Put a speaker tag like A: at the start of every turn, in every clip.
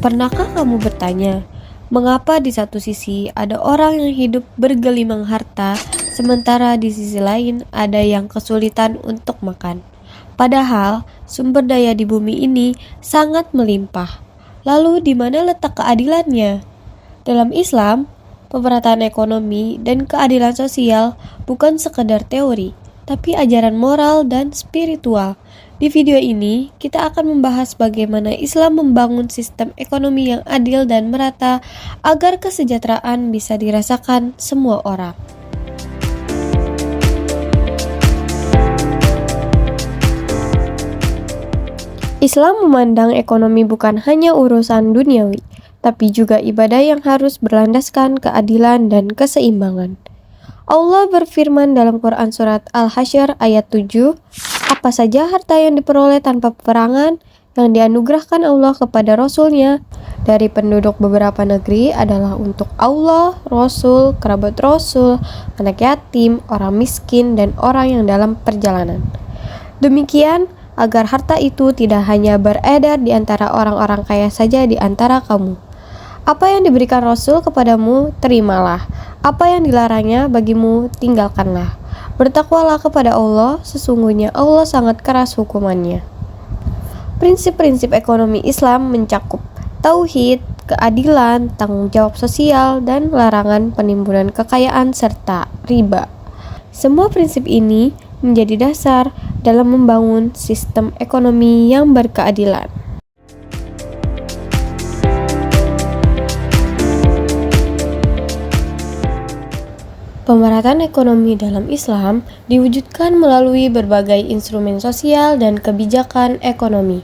A: Pernahkah kamu bertanya, mengapa di satu sisi ada orang yang hidup bergelimang harta, sementara di sisi lain ada yang kesulitan untuk makan? Padahal sumber daya di bumi ini sangat melimpah. Lalu di mana letak keadilannya? Dalam Islam, pemerataan ekonomi dan keadilan sosial bukan sekedar teori, tapi ajaran moral dan spiritual. Di video ini, kita akan membahas bagaimana Islam membangun sistem ekonomi yang adil dan merata agar kesejahteraan bisa dirasakan semua orang. Islam memandang ekonomi bukan hanya urusan duniawi, tapi juga ibadah yang harus berlandaskan keadilan dan keseimbangan. Allah berfirman dalam Quran Surat Al-Hasyr ayat 7, apa saja harta yang diperoleh tanpa peperangan yang dianugerahkan Allah kepada Rasul-Nya dari penduduk beberapa negeri adalah untuk Allah, Rasul, kerabat Rasul, anak yatim, orang miskin, dan orang yang dalam perjalanan. Demikian agar harta itu tidak hanya beredar di antara orang-orang kaya saja di antara kamu. Apa yang diberikan Rasul kepadamu, terimalah. Apa yang dilarangnya bagimu, tinggalkanlah. Bertakwalah kepada Allah, sesungguhnya Allah sangat keras hukumannya. Prinsip-prinsip ekonomi Islam mencakup tauhid, keadilan, tanggung jawab sosial, dan larangan penimbunan kekayaan serta riba. Semua prinsip ini menjadi dasar dalam membangun sistem ekonomi yang berkeadilan. Pemerataan ekonomi dalam Islam diwujudkan melalui berbagai instrumen sosial dan kebijakan ekonomi.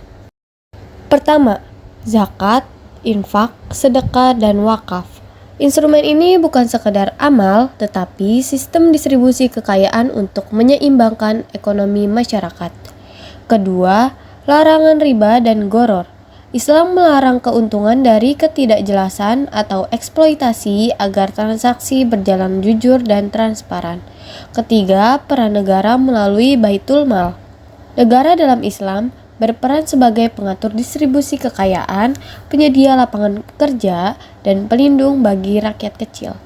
A: Pertama, zakat, infak, sedekah, dan wakaf. Instrumen ini bukan sekedar amal, tetapi sistem distribusi kekayaan untuk menyeimbangkan ekonomi masyarakat. Kedua, larangan riba dan gharar. Islam melarang keuntungan dari ketidakjelasan atau eksploitasi agar transaksi berjalan jujur dan transparan. Ketiga, peran negara melalui Baitul Mal. Negara dalam Islam berperan sebagai pengatur distribusi kekayaan, penyedia lapangan kerja, dan pelindung bagi rakyat kecil.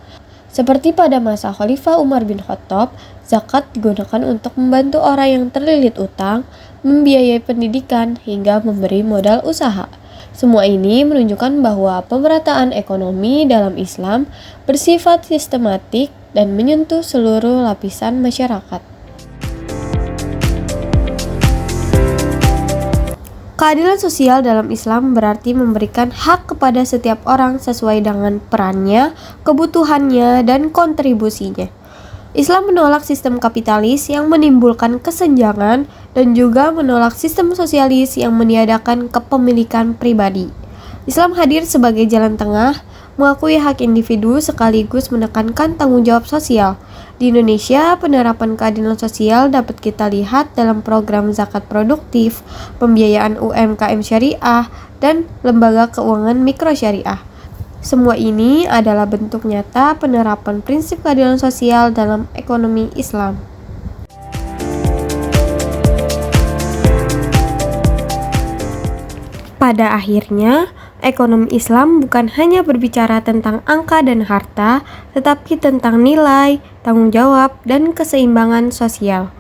A: Seperti pada masa Khalifah Umar bin Khattab, zakat digunakan untuk membantu orang yang terlilit utang, membiayai pendidikan, hingga memberi modal usaha. Semua ini menunjukkan bahwa pemerataan ekonomi dalam Islam bersifat sistematik dan menyentuh seluruh lapisan masyarakat. Keadilan sosial dalam Islam berarti memberikan hak kepada setiap orang sesuai dengan perannya, kebutuhannya, dan kontribusinya. Islam menolak sistem kapitalis yang menimbulkan kesenjangan dan juga menolak sistem sosialis yang meniadakan kepemilikan pribadi. Islam hadir sebagai jalan tengah, mengakui hak individu sekaligus menekankan tanggung jawab sosial. Di Indonesia, penerapan keadilan sosial dapat kita lihat dalam program zakat produktif, pembiayaan UMKM syariah, dan lembaga keuangan mikro syariah. Semua ini adalah bentuk nyata penerapan prinsip keadilan sosial dalam ekonomi Islam. Pada akhirnya, ekonomi Islam bukan hanya berbicara tentang angka dan harta, tetapi tentang nilai, tanggung jawab, dan keseimbangan sosial.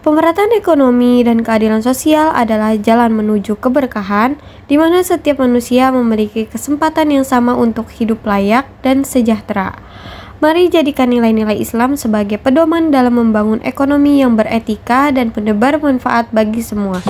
A: Pemerataan ekonomi dan keadilan sosial adalah jalan menuju keberkahan, di mana setiap manusia memiliki kesempatan yang sama untuk hidup layak dan sejahtera. Mari jadikan nilai-nilai Islam sebagai pedoman dalam membangun ekonomi yang beretika dan penebar manfaat bagi semua.